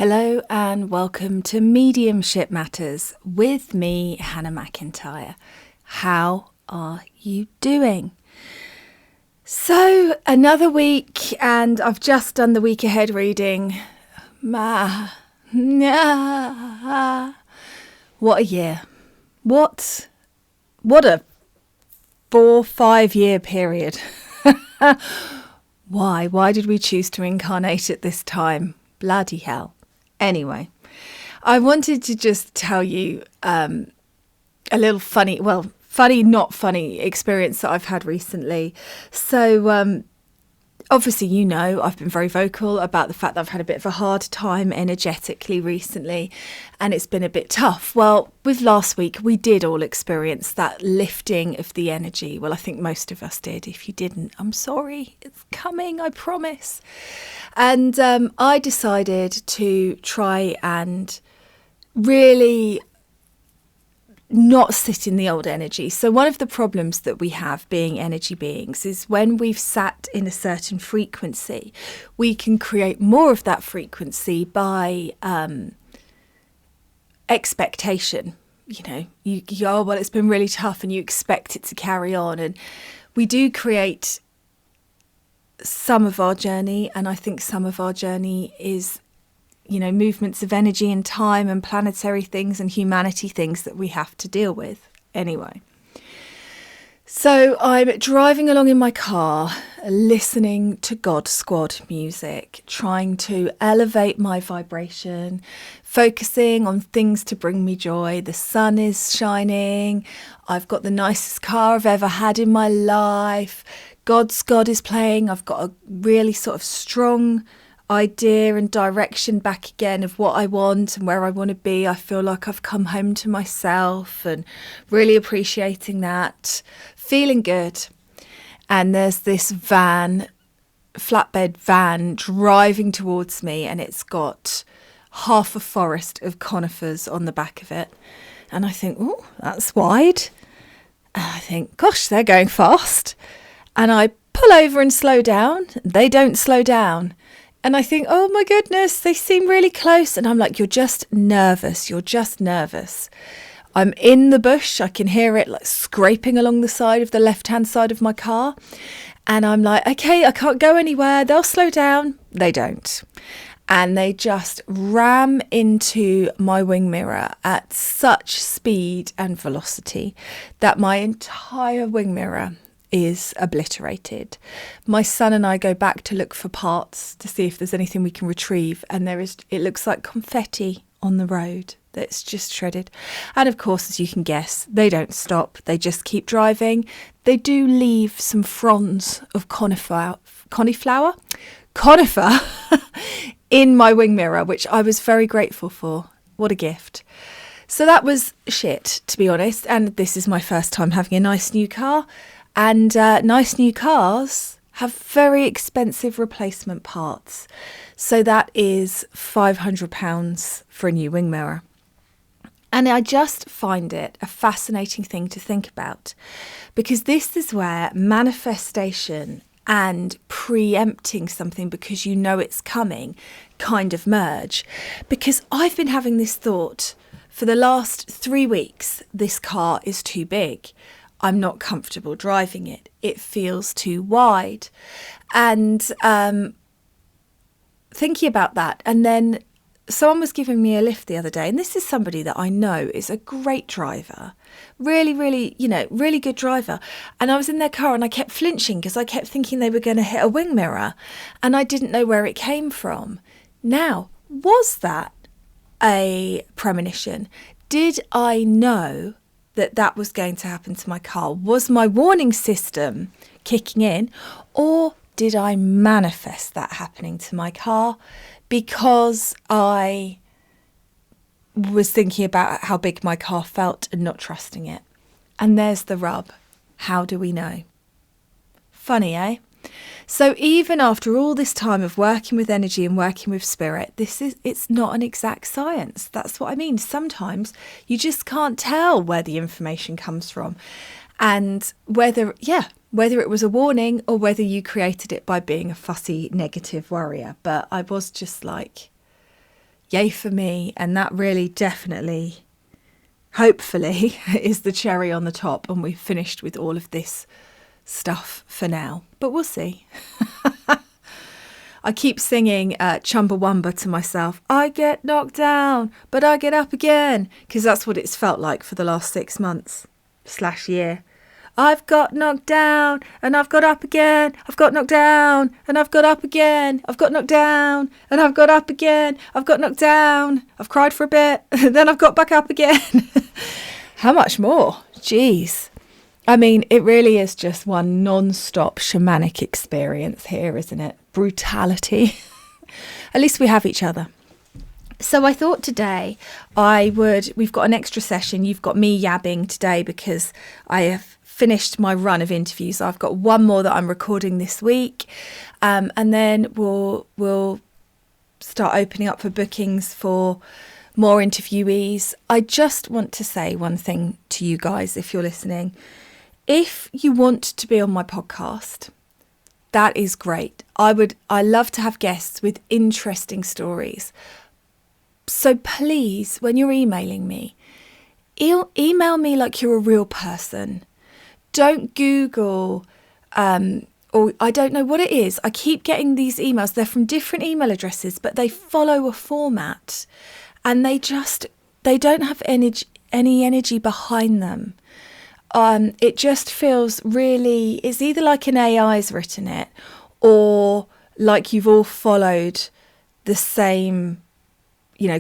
Hello and welcome to Mediumship Matters with me, Hannah McIntyre. How are you doing? So, another week, and I've just done the week ahead reading. What a year. What a 4-5 year period. Why did we choose to incarnate at this time? Bloody hell. Anyway, I wanted to just tell you a little funny, not funny experience that I've had recently. So obviously, you know, I've been very vocal about the fact that I've had a bit of a hard time energetically recently, and it's been a bit tough. Well, with last week, we did all experience that lifting of the energy. Well, I think most of us did. If you didn't, I'm sorry. It's coming, I promise. And I decided to try and really not sit in the old energy. So one of the problems that we have being energy beings is when we've sat in a certain frequency, we can create more of that frequency by expectation. You know, you go, oh, well, it's been really tough, and you expect it to carry on. And we do create some of our journey, and I think some of our journey is, you know, movements of energy and time and planetary things and humanity things that we have to deal with. Anyway, so I'm driving along in my car, listening to God Squad music, trying to elevate my vibration, focusing on things to bring me joy. The sun is shining. I've got the nicest car I've ever had in my life. God Squad is playing. I've got a really sort of strong idea and direction back again of what I want and where I want to be. I feel like I've come home to myself and really appreciating that, feeling good. And there's this flatbed van driving towards me, and it's got half a forest of conifers on the back of it. And I think, oh, that's wide. And I think, gosh, they're going fast. And I pull over and slow down. They don't slow down. And I think, oh my goodness, they seem really close. And I'm like, you're just nervous. You're just nervous. I'm in the bush. I can hear it like scraping along the side of the left-hand side of my car. And I'm like, okay, I can't go anywhere. They'll slow down. They don't. And they just ram into my wing mirror at such speed and velocity that my entire wing mirror is obliterated. My son and I go back to look for parts to see if there's anything we can retrieve, and it looks like confetti on the road that's just shredded. And of course, as you can guess, they don't stop. They just keep driving. They do leave some fronds of conifer in my wing mirror, which I was very grateful for. What a gift. So that was shit, to be honest. And this is my first time having a nice new car. And nice new cars have very expensive replacement parts. So that is £500 for a new wing mirror. And I just find it a fascinating thing to think about, because this is where manifestation and preempting something because you know it's coming kind of merge. Because I've been having this thought for the last 3 weeks, this car is too big. I'm not comfortable driving it. It feels too wide. And thinking about that, and then someone was giving me a lift the other day, and this is somebody that I know is a great driver, really, really, really good driver. And I was in their car and I kept flinching because I kept thinking they were going to hit a wing mirror, and I didn't know where it came from. Now, was that a premonition? Did I know that was going to happen to my car? Was my warning system kicking in, or did I manifest that happening to my car because I was thinking about how big my car felt and not trusting it? And there's the rub. How do we know? Funny, eh? So even after all this time of working with energy and working with spirit, it's not an exact science. That's what I mean. Sometimes you just can't tell where the information comes from, and whether it was a warning or whether you created it by being a fussy negative worrier. But I was just like, yay for me. And that really definitely, hopefully, is the cherry on the top, and we've finished with all of this stuff for now. But we'll see. I keep singing Chumbawamba to myself. I get knocked down, but I get up again. Because that's what it's felt like for the last 6 months / year. I've got knocked down and I've got up again. I've got knocked down and I've got up again. I've got knocked down and I've got up again. I've got knocked down. I've cried for a bit. Then I've got back up again. How much more? Jeez. I mean, it really is just one non-stop shamanic experience here, isn't it? Brutality. At least we have each other. So I thought today we've got an extra session. You've got me yabbing today because I have finished my run of interviews. I've got one more that I'm recording this week. And then we'll start opening up for bookings for more interviewees. I just want to say one thing to you guys, if you're listening. If you want to be on my podcast, that is great. I love to have guests with interesting stories. So please, when you're emailing me, email me like you're a real person. Don't Google, or I don't know what it is. I keep getting these emails. They're from different email addresses, but they follow a format, and they don't have any energy behind them. It just feels really, it's either like an AI's written it, or like you've all followed the same,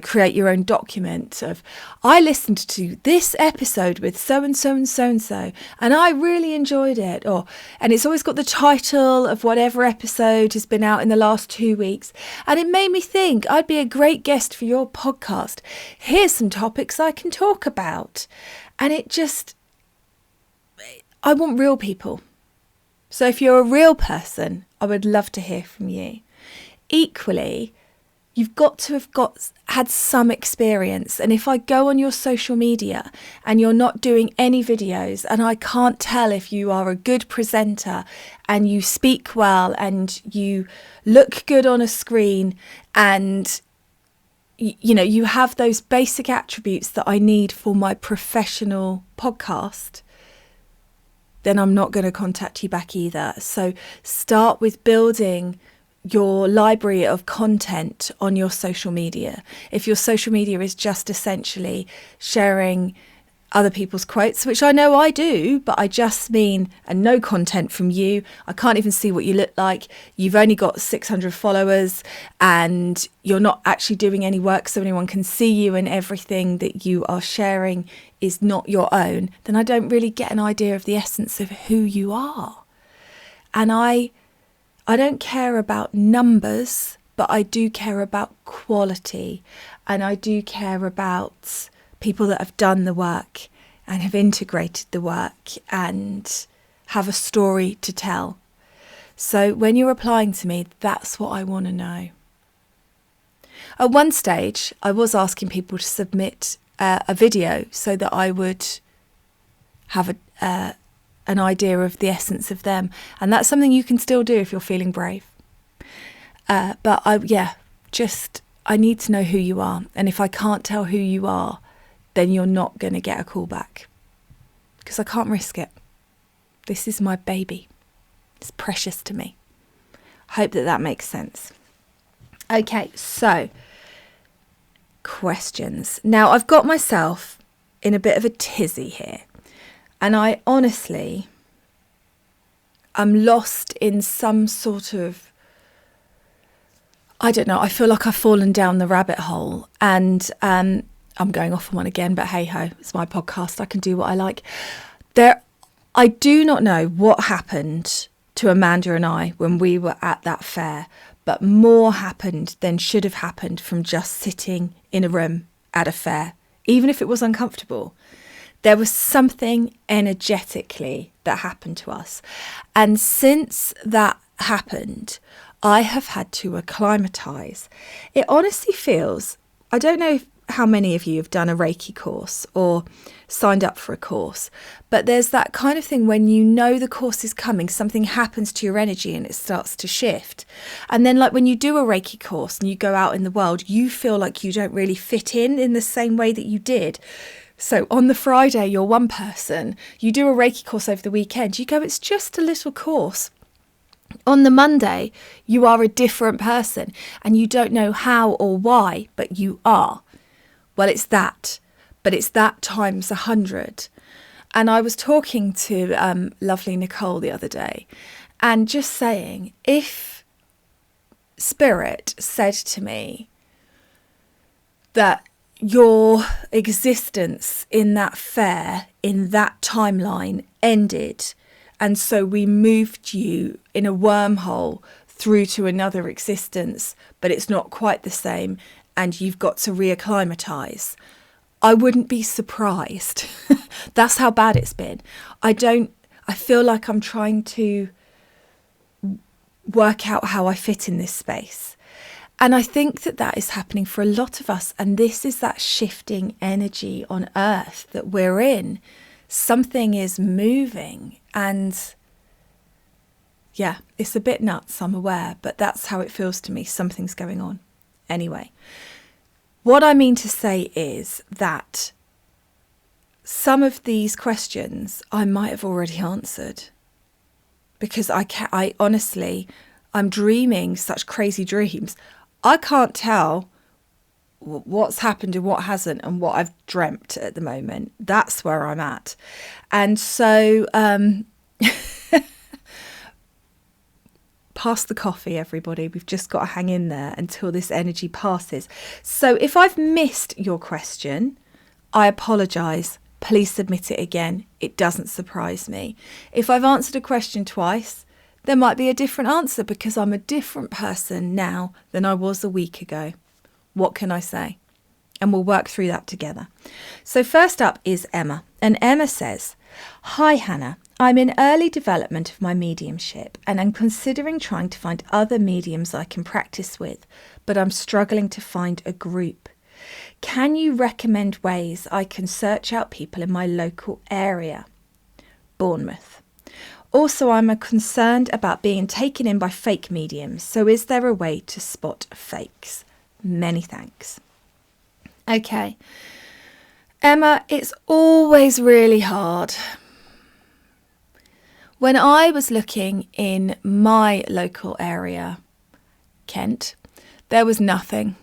create your own document of, I listened to this episode with so-and-so and so-and-so, and I really enjoyed it. And it's always got the title of whatever episode has been out in the last 2 weeks. And it made me think I'd be a great guest for your podcast. Here's some topics I can talk about. And I want real people. So if you're a real person, I would love to hear from you. Equally, you've got to have had some experience. And if I go on your social media and you're not doing any videos, and I can't tell if you are a good presenter and you speak well and you look good on a screen and you have those basic attributes that I need for my professional podcast, then I'm not going to contact you back either. So start with building your library of content on your social media. If your social media is just essentially sharing other people's quotes, which I know I do, but I just mean, and no content from you. I can't even see what you look like. You've only got 600 followers and you're not actually doing any work so anyone can see you, and everything that you are sharing is not your own, then I don't really get an idea of the essence of who you are. And I don't care about numbers, but I do care about quality, and I do care about people that have done the work and have integrated the work and have a story to tell. So when you're replying to me, that's what I want to know. At one stage, I was asking people to submit a video so that I would have an idea of the essence of them. And that's something you can still do if you're feeling brave. But I need to know who you are. And if I can't tell who you are, then you're not going to get a call back, because I can't risk it. This is my baby. It's precious to me. I hope that makes sense. Okay, so questions. Now, I've got myself in a bit of a tizzy here, and I honestly am lost in some sort of, I don't know, I feel like I've fallen down the rabbit hole, and I'm going off on one again, but hey ho, it's my podcast. I can do what I like. I do not know what happened to Amanda and I when we were at that fair, but more happened than should have happened from just sitting in a room at a fair, even if it was uncomfortable. There was something energetically that happened to us. And since that happened, I have had to acclimatise. It honestly feels, I don't know how how many of you have done a Reiki course or signed up for a course, but there's that kind of thing when you know the course is coming, something happens to your energy and it starts to shift. And then like when you do a Reiki course and you go out in the world, you feel like you don't really fit in the same way that you did. So on the Friday, you're one person, you do a Reiki course over the weekend, you go, it's just a little course. On the Monday, you are a different person and you don't know how or why, but you are. Well, it's that, but it's that times 100. And I was talking to lovely Nicole the other day and just saying, if Spirit said to me that your existence in that fair, in that timeline ended, and so we moved you in a wormhole through to another existence, but it's not quite the same, and you've got to reacclimatise, I wouldn't be surprised. That's how bad it's been. I feel like I'm trying to work out how I fit in this space. And I think that is happening for a lot of us. And this is that shifting energy on Earth that we're in. Something is moving, and yeah, it's a bit nuts, I'm aware, but that's how it feels to me. Something's going on. Anyway, what I mean to say is that some of these questions I might have already answered, because I honestly, I'm dreaming such crazy dreams. I can't tell what's happened and what hasn't and what I've dreamt at the moment. That's where I'm at. And so pass the coffee, everybody. We've just got to hang in there until this energy passes. So if I've missed your question, I apologise. Please submit it again. It doesn't surprise me. If I've answered a question twice, there might be a different answer because I'm a different person now than I was a week ago. What can I say? And we'll work through that together. So first up is Emma. And Emma says, "Hi Hannah, I'm in early development of my mediumship and I'm considering trying to find other mediums I can practice with, but I'm struggling to find a group. Can you recommend ways I can search out people in my local area? Bournemouth. Also, I'm concerned about being taken in by fake mediums, so is there a way to spot fakes? Many thanks." Okay. Emma, it's always really hard. When I was looking in my local area, Kent, there was nothing.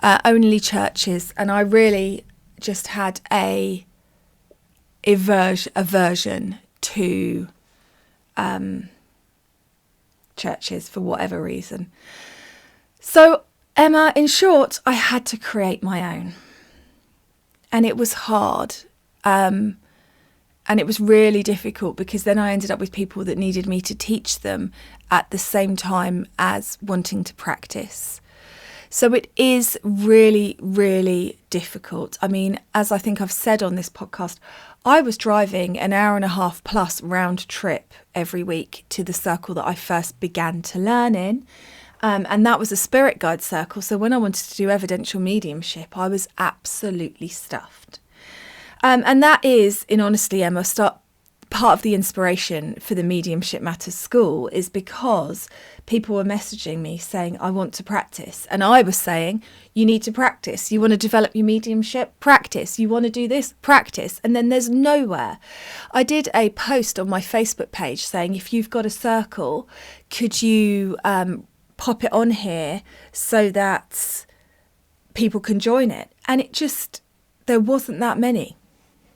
Only churches, and I really just had a aversion to churches for whatever reason. So Emma, in short, I had to create my own, and it was hard, and it was really difficult because then I ended up with people that needed me to teach them at the same time as wanting to practice. So it is really, really difficult. I mean, as I think I've said on this podcast, I was driving an hour and a half plus round trip every week to the circle that I first began to learn in. And that was a spirit guide circle. So when I wanted to do evidential mediumship, I was absolutely stuffed. And that is, in honesty, Emma, part of the inspiration for the Mediumship Matters School is because people were messaging me saying, I want to practice. And I was saying, you need to practice. You want to develop your mediumship? Practice. You want to do this? Practice. And then there's nowhere. I did a post on my Facebook page saying, if you've got a circle, could you pop it on here so that people can join it? And there wasn't that many.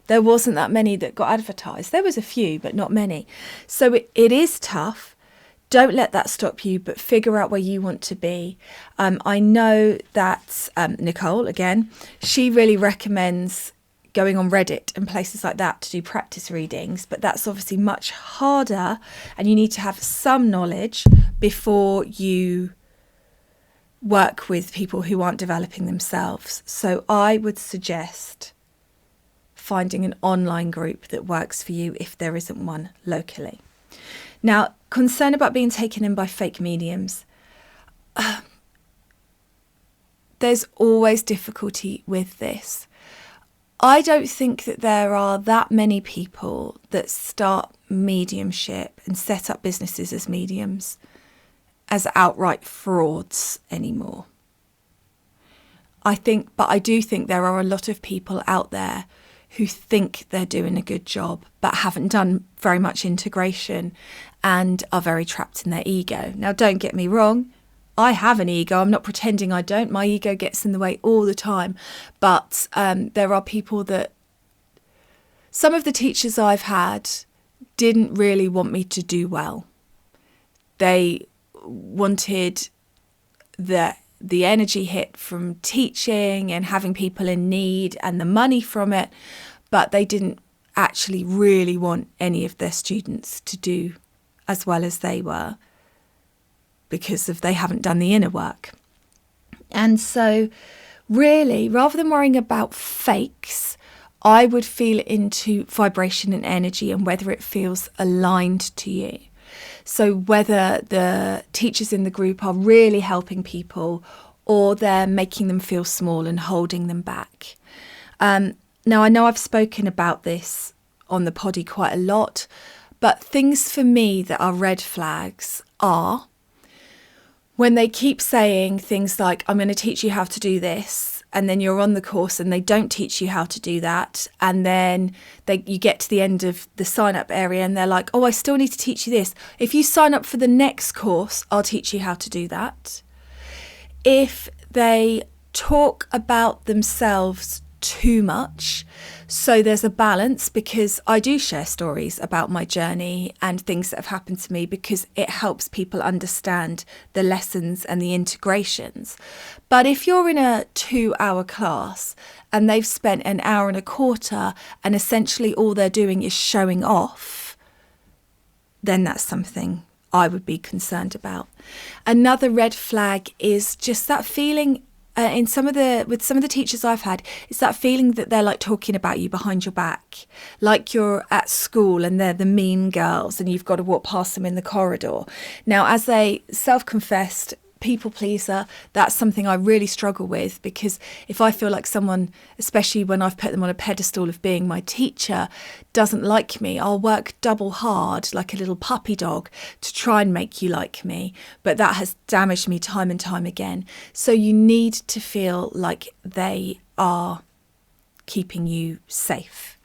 There wasn't that many that got advertised. There was a few, but not many. So it is tough. Don't let that stop you, but figure out where you want to be. I know that Nicole, again, she really recommends going on Reddit and places like that to do practice readings, but that's obviously much harder and you need to have some knowledge before you work with people who aren't developing themselves. So I would suggest finding an online group that works for you if there isn't one locally. Now, concern about being taken in by fake mediums. there's always difficulty with this. I don't think that there are that many people that start mediumship and set up businesses as mediums as outright frauds anymore. But I do think there are a lot of people out there who think they're doing a good job but haven't done very much integration and are very trapped in their ego. Now, don't get me wrong, I have an ego. I'm not pretending I don't. My ego gets in the way all the time. But there are people that, some of the teachers I've had didn't really want me to do well. They wanted the energy hit from teaching and having people in need and the money from it, but they didn't actually really want any of their students to do as well as they were, because they haven't done the inner work. And so really, rather than worrying about fakes, I would feel into vibration and energy and whether it feels aligned to you. So whether the teachers in the group are really helping people or they're making them feel small and holding them back. Now, I know I've spoken about this on the poddy quite a lot, but things for me that are red flags are when they keep saying things like, I'm going to teach you how to do this, and then you're on the course and they don't teach you how to do that, and then you get to the end of the sign-up area and they're like, oh, I still need to teach you this. If you sign up for the next course, I'll teach you how to do that. If they talk about themselves too much, so there's a balance, because I do share stories about my journey and things that have happened to me because it helps people understand the lessons and the integrations. But if you're in a 2-hour class and they've spent an hour and a quarter and essentially all they're doing is showing off, then that's something I would be concerned about. Another red flag is just that feeling with some of the teachers I've had, it's that feeling that they're like talking about you behind your back, like you're at school and they're the mean girls and you've got to walk past them in the corridor. Now, as a self-confessed people pleaser, that's something I really struggle with, because if I feel like someone, especially when I've put them on a pedestal of being my teacher, doesn't like me, I'll work double hard like a little puppy dog to try and make you like me. But that has damaged me time and time again. So you need to feel like they are keeping you safe.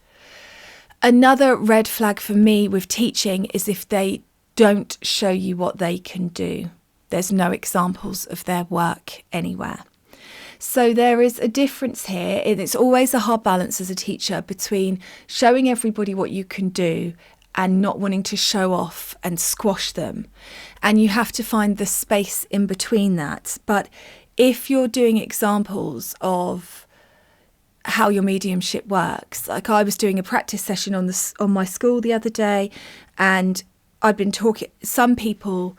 Another red flag for me with teaching is if they don't show you what they can do. There's no examples of their work anywhere. So there is a difference here. It's always a hard balance as a teacher between showing everybody what you can do and not wanting to show off and squash them. And you have to find the space in between that. But if you're doing examples of how your mediumship works, like I was doing a practice session on my school the other day, and I'd been talking, some people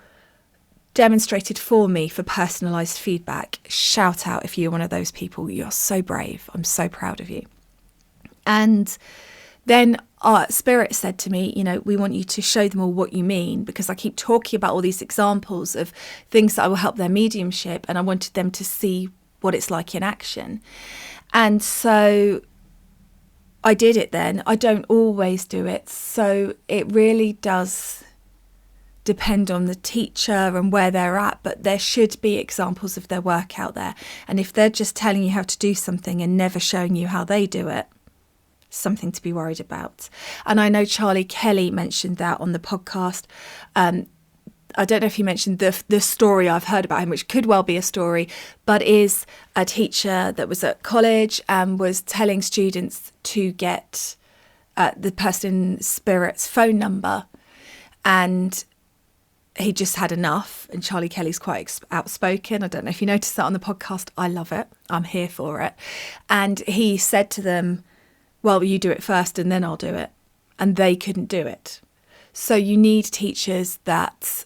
demonstrated for me for personalised feedback. Shout out if you're one of those people. You're so brave. I'm so proud of you. And then our Spirit said to me, we want you to show them all what you mean, because I keep talking about all these examples of things that will help their mediumship, and I wanted them to see what it's like in action. And so I did it then. I don't always do it. So it really does depend on the teacher and where they're at, but there should be examples of their work out there. And if they're just telling you how to do something and never showing you how they do it, something to be worried about. And I know Charlie Kelly mentioned that on the podcast. I don't know if he mentioned the story I've heard about him, which could well be a story, but is a teacher that was at college and was telling students to get the person in Spirit's phone number, and he just had enough. And Charlie Kelly's quite outspoken. I don't know if you noticed that on the podcast. I love it. I'm here for it. And he said to them, well, you do it first and then I'll do it. And they couldn't do it. So you need teachers that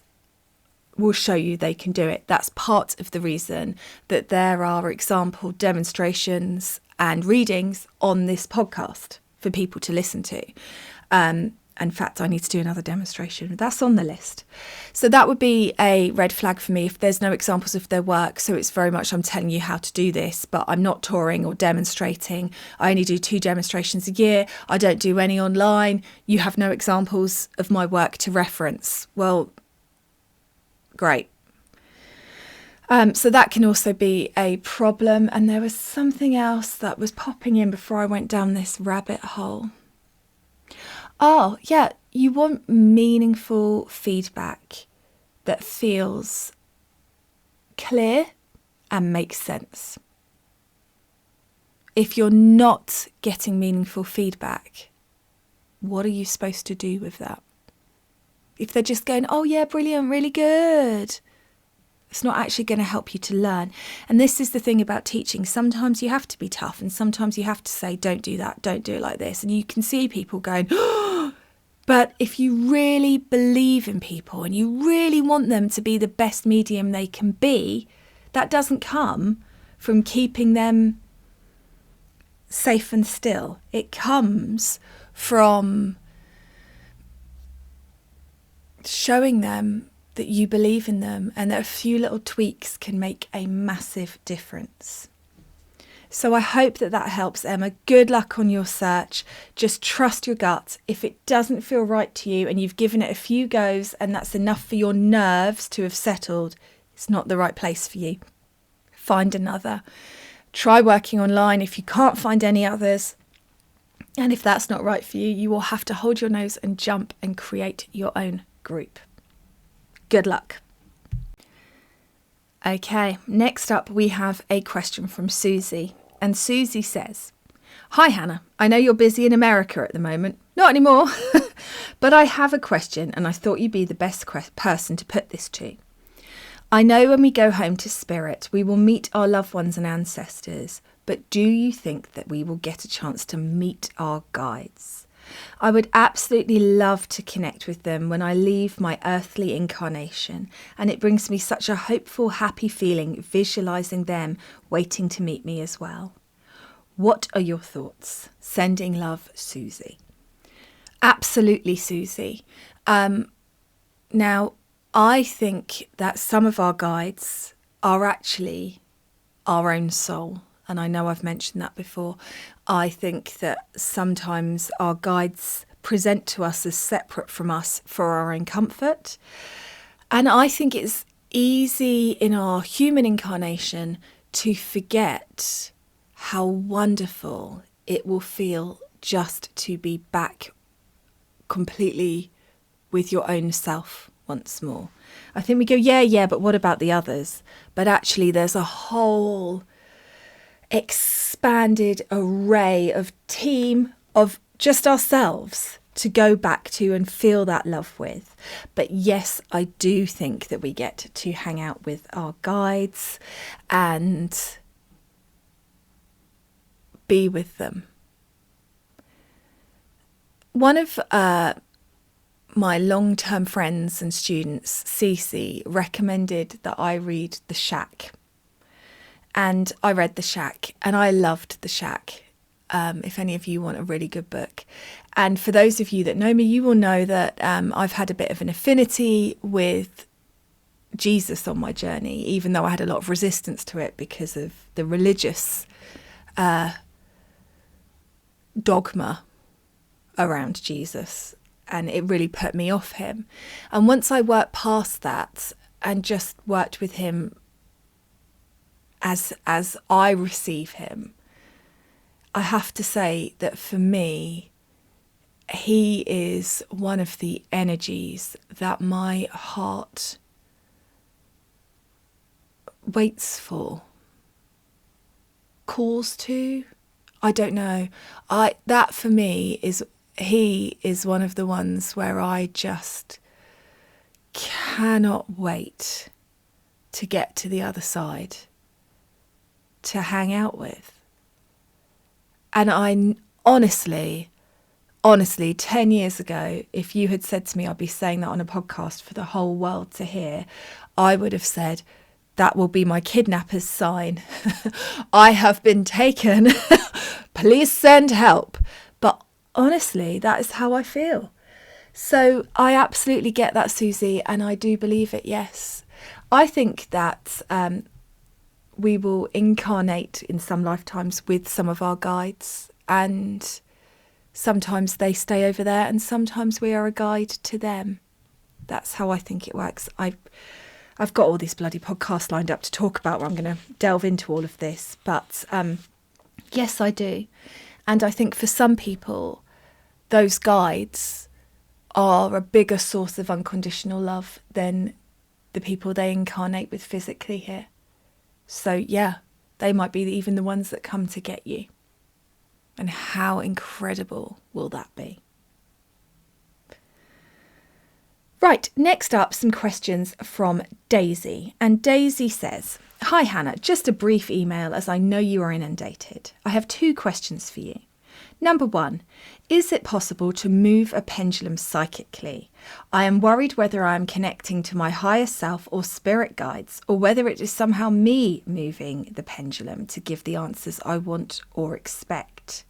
will show you they can do it. That's part of the reason that there are example demonstrations and readings on this podcast for people to listen to. In fact, I need to do another demonstration. That's on the list. So that would be a red flag for me if there's no examples of their work. So it's very much, I'm telling you how to do this, but I'm not touring or demonstrating. I only do 2 demonstrations a year. I don't do any online. You have no examples of my work to reference. Well, great. So that can also be a problem. And there was something else that was popping in before I went down this rabbit hole. Oh, yeah, you want meaningful feedback that feels clear and makes sense. If you're not getting meaningful feedback, what are you supposed to do with that? If they're just going, oh yeah, brilliant, really good, it's not actually going to help you to learn. And this is the thing about teaching. Sometimes you have to be tough and sometimes you have to say, don't do that, don't do it like this. And you can see people going, oh, but if you really believe in people and you really want them to be the best medium they can be, that doesn't come from keeping them safe and still. It comes from showing them that you believe in them and that a few little tweaks can make a massive difference. So I hope that helps, Emma. Good luck on your search. Just trust your gut. If it doesn't feel right to you and you've given it a few goes and that's enough for your nerves to have settled, it's not the right place for you. Find another. Try working online if you can't find any others. And if that's not right for you, you will have to hold your nose and jump and create your own group. Good luck. Okay, next up we have a question from Susie. And Susie says, hi Hannah, I know you're busy in America at the moment. Not anymore. But I have a question and I thought you'd be the best person to put this to. I know when we go home to spirit, we will meet our loved ones and ancestors. But do you think that we will get a chance to meet our guides? I would absolutely love to connect with them when I leave my earthly incarnation, and it brings me such a hopeful, happy feeling visualising them waiting to meet me as well. What are your thoughts? Sending love, Susie. Absolutely, Susie. Now, I think that some of our guides are actually our own soul. And I know I've mentioned that before. I think that sometimes our guides present to us as separate from us for our own comfort. And I think it's easy in our human incarnation to forget how wonderful it will feel just to be back completely with your own self once more. I think we go, yeah, but what about the others? But actually there's a whole expanded array of team of just ourselves to go back to and feel that love with. But yes, I do think that we get to hang out with our guides and be with them. One of my long-term friends and students, Cece, recommended that I read The Shack. And I read The Shack and I loved The Shack, if any of you want a really good book. And for those of you that know me, you will know that I've had a bit of an affinity with Jesus on my journey, even though I had a lot of resistance to it because of the religious dogma around Jesus. And it really put me off him. And once I worked past that and just worked with him as I receive him, I have to say that for me, he is one of the energies that my heart waits for, calls to. I don't know. That for me is, he is one of the ones where I just cannot wait to get to the other side, to hang out with. And I honestly, 10 years ago, if you had said to me I'd be saying that on a podcast for the whole world to hear, I would have said, that will be my kidnapper's sign. I have been taken. Please send help. But honestly, that is how I feel. So I absolutely get that, Susie, and I do believe it, yes. I think that we will incarnate in some lifetimes with some of our guides, and sometimes they stay over there and sometimes we are a guide to them. That's how I think it works. I've got all these bloody podcasts lined up to talk about where I'm going to delve into all of this, but yes, I do. And I think for some people, those guides are a bigger source of unconditional love than the people they incarnate with physically here. So yeah, they might be even the ones that come to get you. And how incredible will that be? Right, next up, some questions from Daisy. And Daisy says, "Hi Hannah, just a brief email as I know you are inundated. I have 2 questions for you. Number 1, is it possible to move a pendulum psychically? I am worried whether I am connecting to my higher self or spirit guides, or whether it is somehow me moving the pendulum to give the answers I want or expect.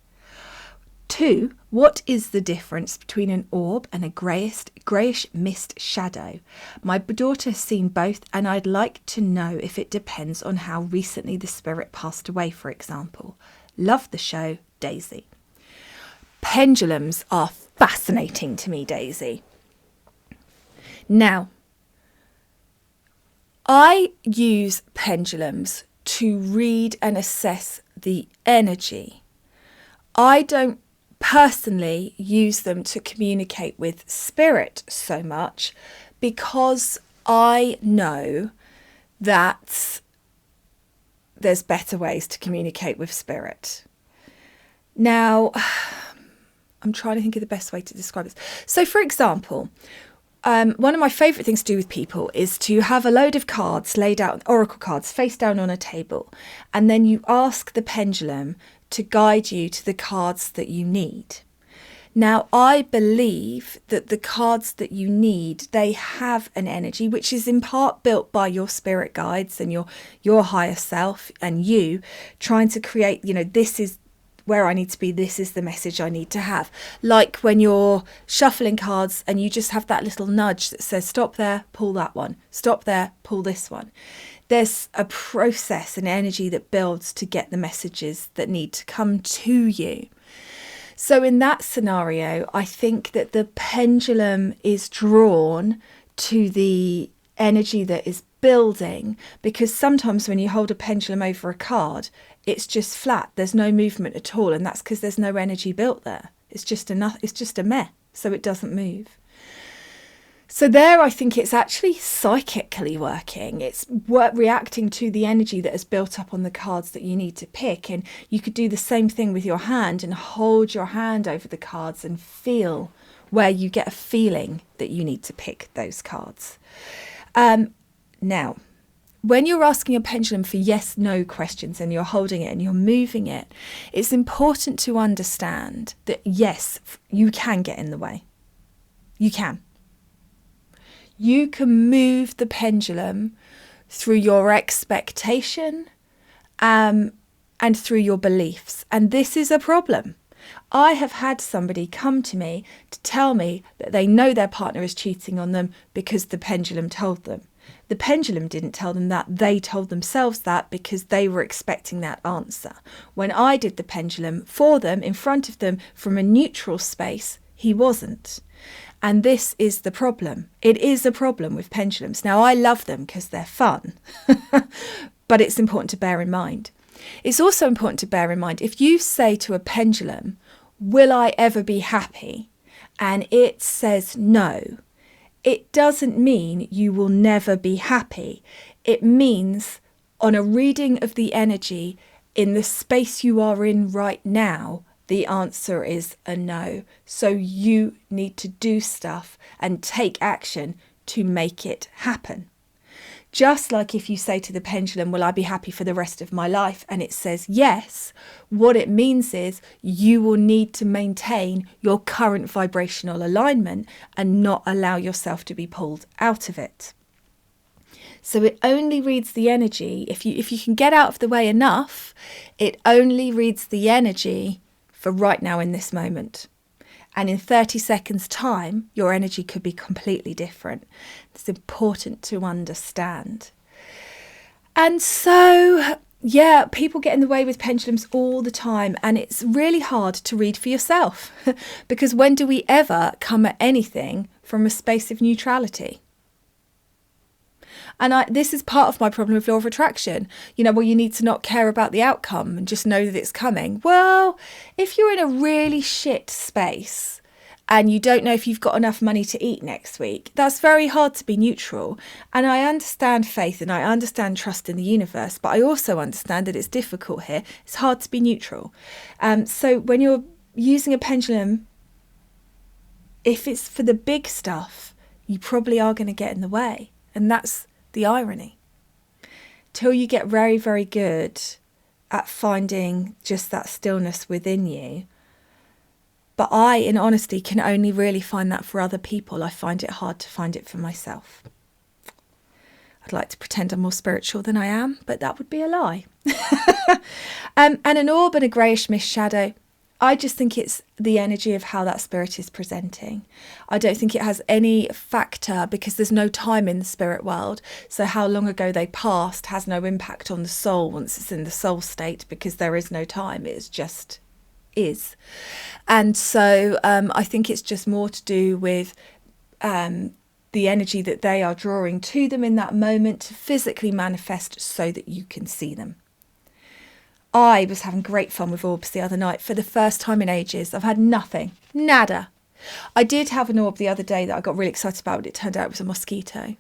2, what is the difference between an orb and a greyish mist shadow? My daughter has seen both and I'd like to know if it depends on how recently the spirit passed away, for example. Love the show, Daisy." Pendulums are fascinating to me, Daisy. Now, I use pendulums to read and assess the energy. I don't personally use them to communicate with spirit so much, because I know that there's better ways to communicate with spirit. Now, I'm trying to think of the best way to describe this. So, for example, one of my favourite things to do with people is to have a load of cards laid out, oracle cards, face down on a table, and then you ask the pendulum to guide you to the cards that you need. Now, I believe that the cards that you need, they have an energy which is in part built by your spirit guides and your higher self and you trying to create, this is where I need to be, this is the message I need to have. Like when you're shuffling cards and you just have that little nudge that says, stop there, pull that one, stop there, pull this one. There's a process and energy that builds to get the messages that need to come to you. So in that scenario, I think that the pendulum is drawn to the energy that is building, because sometimes when you hold a pendulum over a card, it's just flat. There's no movement at all. And that's because there's no energy built there. It's just a meh. So it doesn't move. So there, I think it's actually psychically working. It's reacting to the energy that has built up on the cards that you need to pick. And you could do the same thing with your hand and hold your hand over the cards and feel where you get a feeling that you need to pick those cards. Now, when you're asking a pendulum for yes/no questions and you're holding it and you're moving it, it's important to understand that yes, you can get in the way. You can. You can move the pendulum through your expectation and through your beliefs. And this is a problem. I have had somebody come to me to tell me that they know their partner is cheating on them because the pendulum told them. The pendulum didn't tell them that. They told themselves that because they were expecting that answer. When I did the pendulum for them, in front of them, from a neutral space, he wasn't. And this is the problem. It is a problem with pendulums. Now, I love them because they're fun, but it's important to bear in mind. It's also important to bear in mind, if you say to a pendulum, will I ever be happy? And it says no, it doesn't mean you will never be happy. It means on a reading of the energy in the space you are in right now, the answer is a no. So you need to do stuff and take action to make it happen. Just like if you say to the pendulum, will I be happy for the rest of my life? And it says yes, what it means is you will need to maintain your current vibrational alignment and not allow yourself to be pulled out of it. So it only reads the energy. If you can get out of the way enough, it only reads the energy for right now in this moment. And in 30 seconds time, your energy could be completely different. It's important to understand. And so, yeah, people get in the way with pendulums all the time, and it's really hard to read for yourself because when do we ever come at anything from a space of neutrality? And this is part of my problem with law of attraction. Well, you need to not care about the outcome and just know that it's coming. Well, if you're in a really shit space and you don't know if you've got enough money to eat next week, that's very hard to be neutral. And I understand faith and I understand trust in the universe, but I also understand that it's difficult here. It's hard to be neutral. So when you're using a pendulum, if it's for the big stuff, you probably are going to get in the way. And that's the irony. Till you get very, very good at finding just that stillness within you. But I, in honesty, can only really find that for other people. I find it hard to find it for myself. I'd like to pretend I'm more spiritual than I am, but that would be a lie. And an orb and a greyish mist shadow, I just think it's the energy of how that spirit is presenting. I don't think it has any factor because there's no time in the spirit world. So how long ago they passed has no impact on the soul once it's in the soul state because there is no time. It's just is. And so I think it's just more to do with the energy that they are drawing to them in that moment to physically manifest so that you can see them. I was having great fun with orbs the other night for the first time in ages. I've had nothing, nada. I did have an orb the other day that I got really excited about, but it turned out it was a mosquito.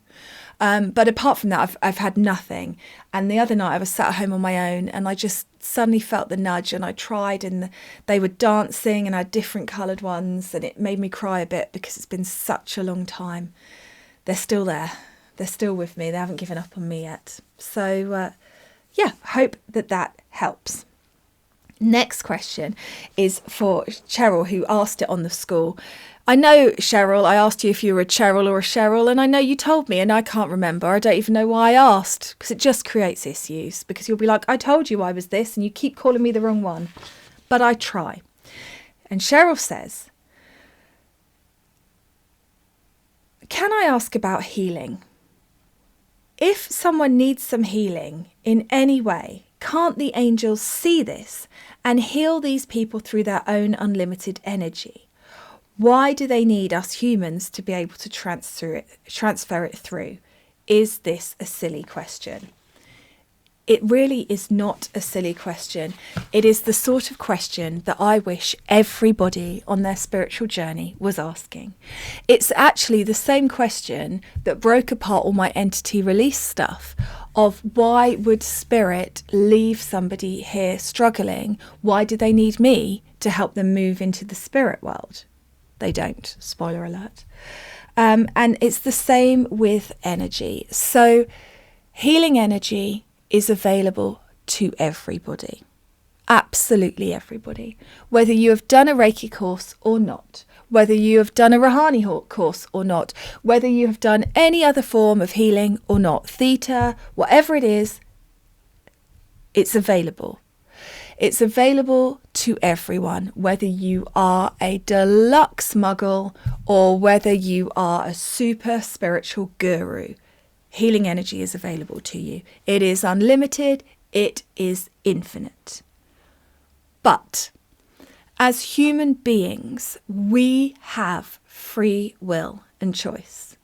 But apart from that, I've had nothing. And the other night I was sat at home on my own and I just suddenly felt the nudge and I tried and they were dancing and I had different coloured ones and it made me cry a bit because it's been such a long time. They're still there. They're still with me. They haven't given up on me yet. So, yeah, hope that helps. Next question is for Cheryl, who asked it on the school. I know, Cheryl, I asked you if you were a Cheryl or a Cheryl, and I know you told me, and I can't remember. I don't even know why I asked, because it just creates issues, because you'll be like, I told you I was this, and you keep calling me the wrong one. But I try. And Cheryl says, can I ask about healing? If someone needs some healing in any way, can't the angels see this and heal these people through their own unlimited energy? Why do they need us humans to be able to transfer it through? Is this a silly question? It really is not a silly question. It is the sort of question that I wish everybody on their spiritual journey was asking. It's actually the same question that broke apart all my entity release stuff of why would spirit leave somebody here struggling? Why do they need me to help them move into the spirit world? They don't, spoiler alert. And it's the same with energy. So healing energy is available to everybody. Absolutely everybody. Whether you have done a Reiki course or not, whether you have done a Rahani course or not, whether you have done any other form of healing or not, theta, whatever it is, it's available. It's available to everyone, whether you are a deluxe muggle or whether you are a super spiritual guru. Healing energy is available to you. It is unlimited. It is infinite. But as human beings, we have free will and choice.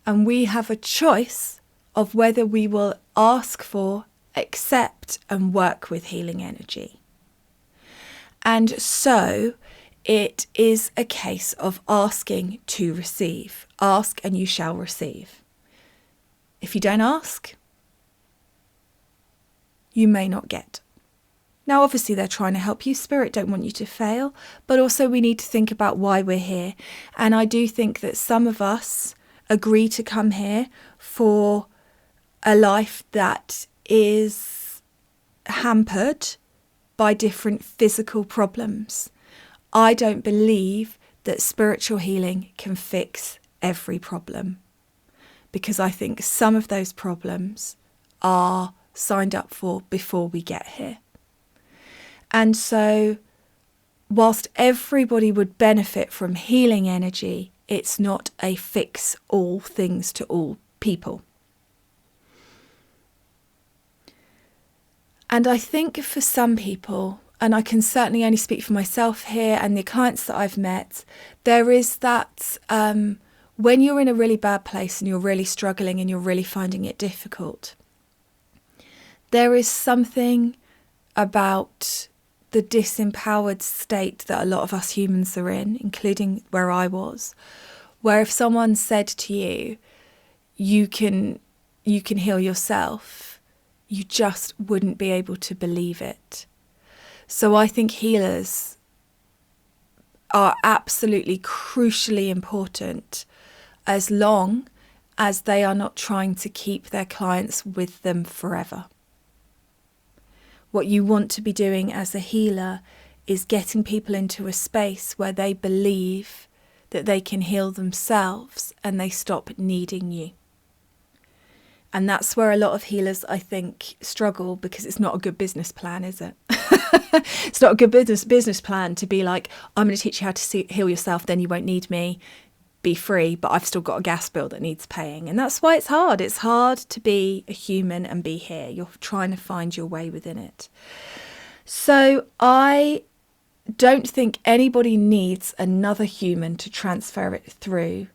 And we have a choice of whether we will ask for, accept, and work with healing energy. And so it is a case of asking to receive. Ask and you shall receive. If you don't ask, you may not get. Now, obviously, they're trying to help you. Spirit don't want you to fail, but also we need to think about why we're here. And I do think that some of us agree to come here for a life that is hampered by different physical problems. I don't believe that spiritual healing can fix every problem, because I think some of those problems are signed up for before we get here. And so whilst everybody would benefit from healing energy, it's not a fix all things to all people. And I think for some people, and I can certainly only speak for myself here and the clients that I've met, there is that when you're in a really bad place and you're really struggling and you're really finding it difficult, there is something about the disempowered state that a lot of us humans are in, including where I was, where if someone said to you, you can heal yourself, you just wouldn't be able to believe it. So I think healers are absolutely crucially important as long as they are not trying to keep their clients with them forever. What you want to be doing as a healer is getting people into a space where they believe that they can heal themselves and they stop needing you. And that's where a lot of healers, I think, struggle, because it's not a good business plan, is it? It's not a good business plan to be like, I'm going to teach you how to heal yourself, then you won't need me, be free, but I've still got a gas bill that needs paying. And that's why it's hard. It's hard to be a human and be here. You're trying to find your way within it. So I don't think anybody needs another human to transfer it through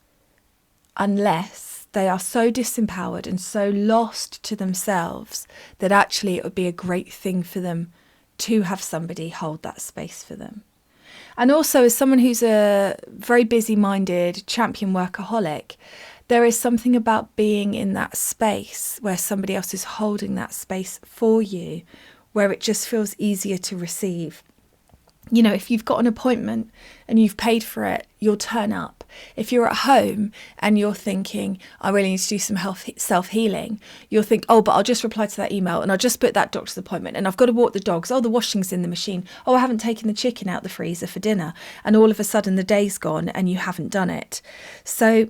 unless they are so disempowered and so lost to themselves that actually it would be a great thing for them to have somebody hold that space for them. And also, as someone who's a very busy-minded champion workaholic, there is something about being in that space where somebody else is holding that space for you, where it just feels easier to receive. You know, if you've got an appointment and you've paid for it, you'll turn up. If you're at home and you're thinking, I really need to do some self-healing, you'll think, oh, but I'll just reply to that email and I'll just book that doctor's appointment and I've got to walk the dogs. Oh, the washing's in the machine. Oh, I haven't taken the chicken out the freezer for dinner. And all of a sudden the day's gone and you haven't done it. So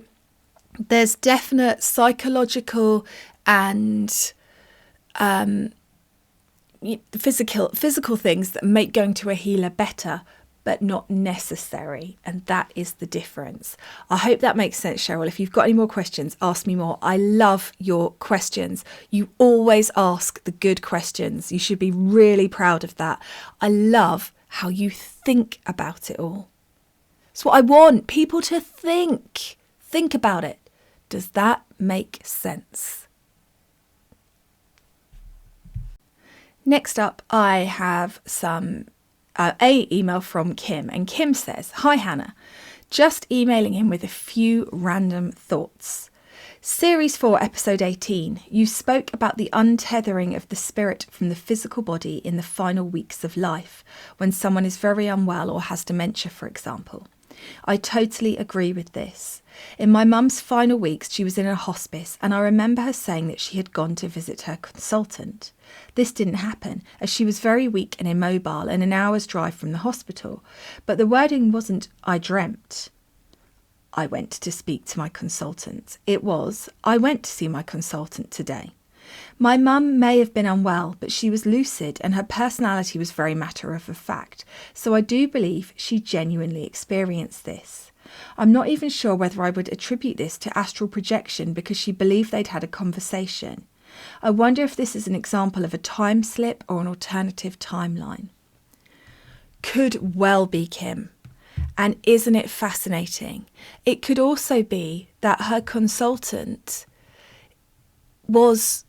there's definite psychological and physical things that make going to a healer better, but not necessary. And that is the difference. I hope that makes sense, Cheryl. If you've got any more questions, ask me more. I love your questions. You always ask the good questions. You should be really proud of that. I love how you think about it all. It's what I want people to think. Think about it. Does that make sense? Next up, I have a email from Kim, and Kim says, "Hi Hannah, just emailing in with a few random thoughts. Series 4, episode 18, you spoke about the untethering of the spirit from the physical body in the final weeks of life, when someone is very unwell or has dementia, for example. I totally agree with this. In my mum's final weeks, she was in a hospice, and I remember her saying that she had gone to visit her consultant. This didn't happen, as she was very weak and immobile and an hour's drive from the hospital. But the wording wasn't, I dreamt I went to speak to my consultant. It was, I went to see my consultant today. My mum may have been unwell, but she was lucid and her personality was very matter of fact, so I do believe she genuinely experienced this. I'm not even sure whether I would attribute this to astral projection because she believed they'd had a conversation. I wonder if this is an example of a time slip or an alternative timeline." Could well be, Kim. And isn't it fascinating? It could also be that her consultant was...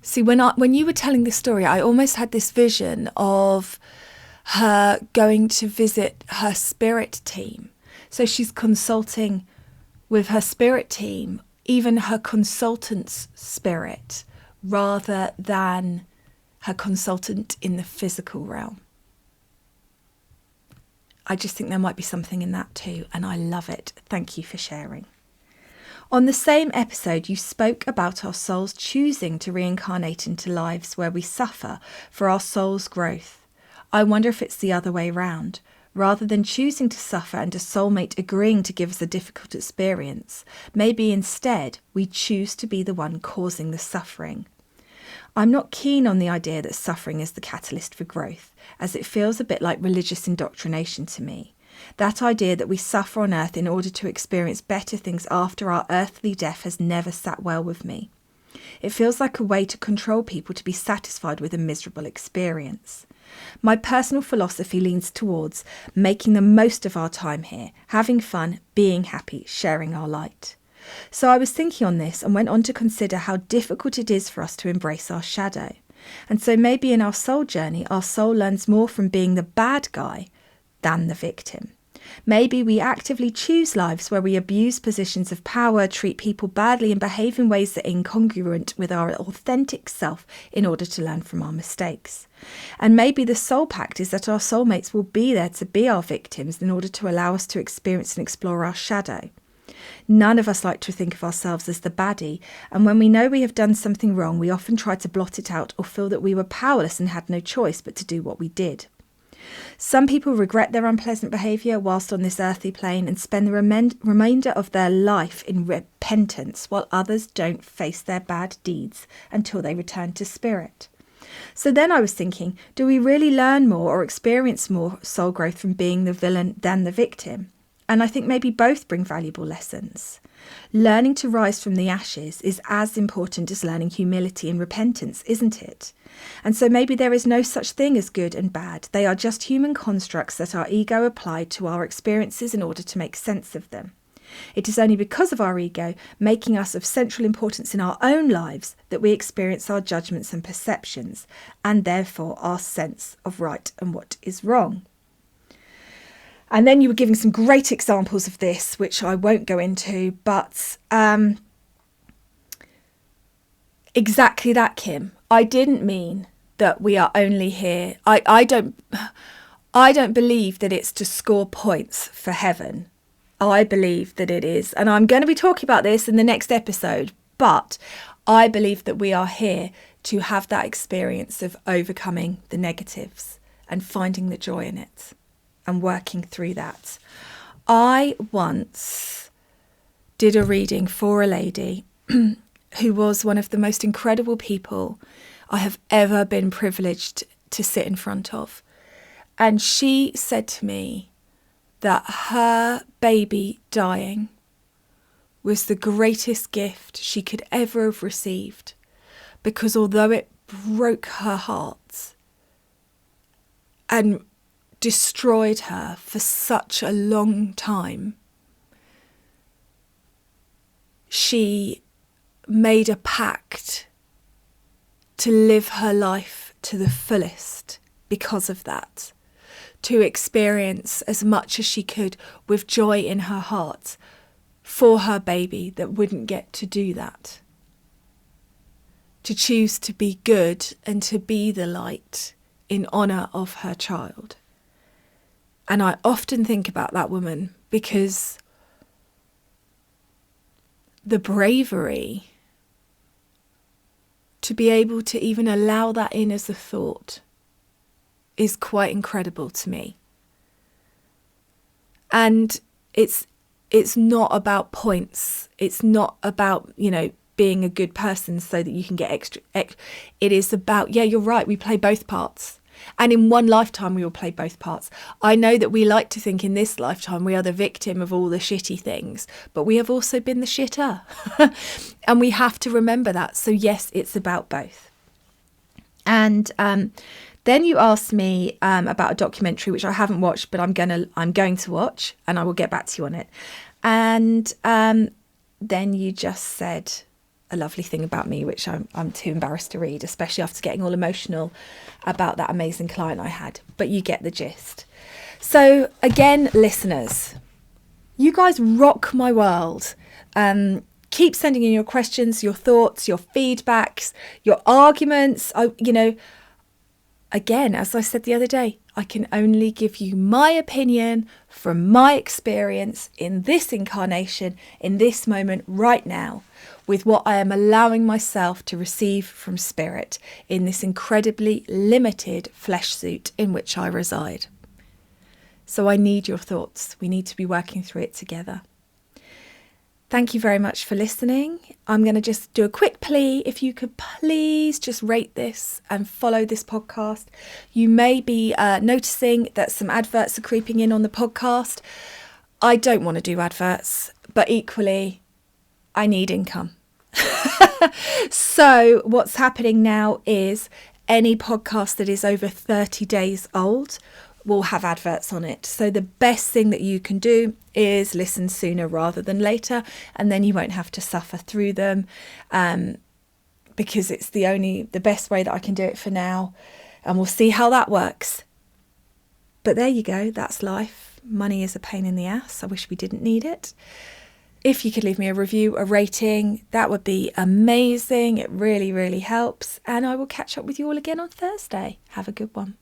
See, when you were telling this story, I almost had this vision of her going to visit her spirit team. So she's consulting with her spirit team, even her consultant's spirit, rather than her consultant in the physical realm. I just think there might be something in that too, and I love it. Thank you for sharing. On the same episode, you spoke about our souls choosing to reincarnate into lives where we suffer for our soul's growth. I wonder if it's the other way round. Rather than choosing to suffer and a soulmate agreeing to give us a difficult experience, maybe instead we choose to be the one causing the suffering. I'm not keen on the idea that suffering is the catalyst for growth, as it feels a bit like religious indoctrination to me. That idea that we suffer on earth in order to experience better things after our earthly death has never sat well with me. It feels like a way to control people to be satisfied with a miserable experience. My personal philosophy leans towards making the most of our time here, having fun, being happy, sharing our light. So I was thinking on this and went on to consider how difficult it is for us to embrace our shadow. And so maybe in our soul journey, our soul learns more from being the bad guy than the victim. Maybe we actively choose lives where we abuse positions of power, treat people badly, and behave in ways that are incongruent with our authentic self in order to learn from our mistakes. And maybe the soul pact is that our soulmates will be there to be our victims in order to allow us to experience and explore our shadow. None of us like to think of ourselves as the baddie, and when we know we have done something wrong, we often try to blot it out or feel that we were powerless and had no choice but to do what we did. Some people regret their unpleasant behaviour whilst on this earthly plane and spend the remainder of their life in repentance, while others don't face their bad deeds until they return to spirit. So then I was thinking, do we really learn more or experience more soul growth from being the villain than the victim? And I think maybe both bring valuable lessons. Learning to rise from the ashes is as important as learning humility and repentance, isn't it? And so maybe there is no such thing as good and bad. They are just human constructs that our ego applied to our experiences in order to make sense of them. It is only because of our ego making us of central importance in our own lives that we experience our judgments and perceptions, and therefore our sense of right and what is wrong. And then you were giving some great examples of this, which I won't go into, but exactly that, Kim. I didn't mean that we are only here. I don't believe that it's to score points for heaven. I believe that it is, and I'm going to be talking about this in the next episode, but I believe that we are here to have that experience of overcoming the negatives and finding the joy in it and working through that. I once did a reading for a lady who was one of the most incredible people I have ever been privileged to sit in front of. And she said to me that her baby dying was the greatest gift she could ever have received, because although it broke her heart and destroyed her for such a long time, she made a pact to live her life to the fullest because of that, to experience as much as she could with joy in her heart for her baby that wouldn't get to do that, to choose to be good and to be the light in honour of her child. And I often think about that woman, because the bravery to be able to even allow that in as a thought is quite incredible to me. And it's not about points. It's not about, being a good person so that you can get extra. It is about, yeah, you're right, we play both parts. And in one lifetime, we will play both parts. I know that we like to think in this lifetime we are the victim of all the shitty things, but we have also been the shitter. And we have to remember that. So yes, it's about both. And then you asked me about a documentary, which I haven't watched, but I'm going to watch, and I will get back to you on it. And then you just said a lovely thing about me, which I'm too embarrassed to read, especially after getting all emotional about that amazing client I had. But you get the gist. So again, listeners, you guys rock my world. Keep sending in your questions, your thoughts, your feedbacks, your arguments. Again, as I said the other day, I can only give you my opinion from my experience in this incarnation, in this moment right now, with what I am allowing myself to receive from spirit in this incredibly limited flesh suit in which I reside. So I need your thoughts. We need to be working through it together. Thank you very much for listening. I'm going to just do a quick plea. If you could please just rate this and follow this podcast. You may be noticing that some adverts are creeping in on the podcast. I don't want to do adverts, but equally, I need income. So what's happening now is any podcast that is over 30 days old will have adverts on it. So the best thing that you can do is listen sooner rather than later, and then you won't have to suffer through them, because it's the best way that I can do it for now, and we'll see how that works. But there you go, that's life. Money is a pain in the ass. I wish we didn't need it. If you could leave me a review, a rating, that would be amazing. It really, really helps. And I will catch up with you all again on Thursday. Have a good one.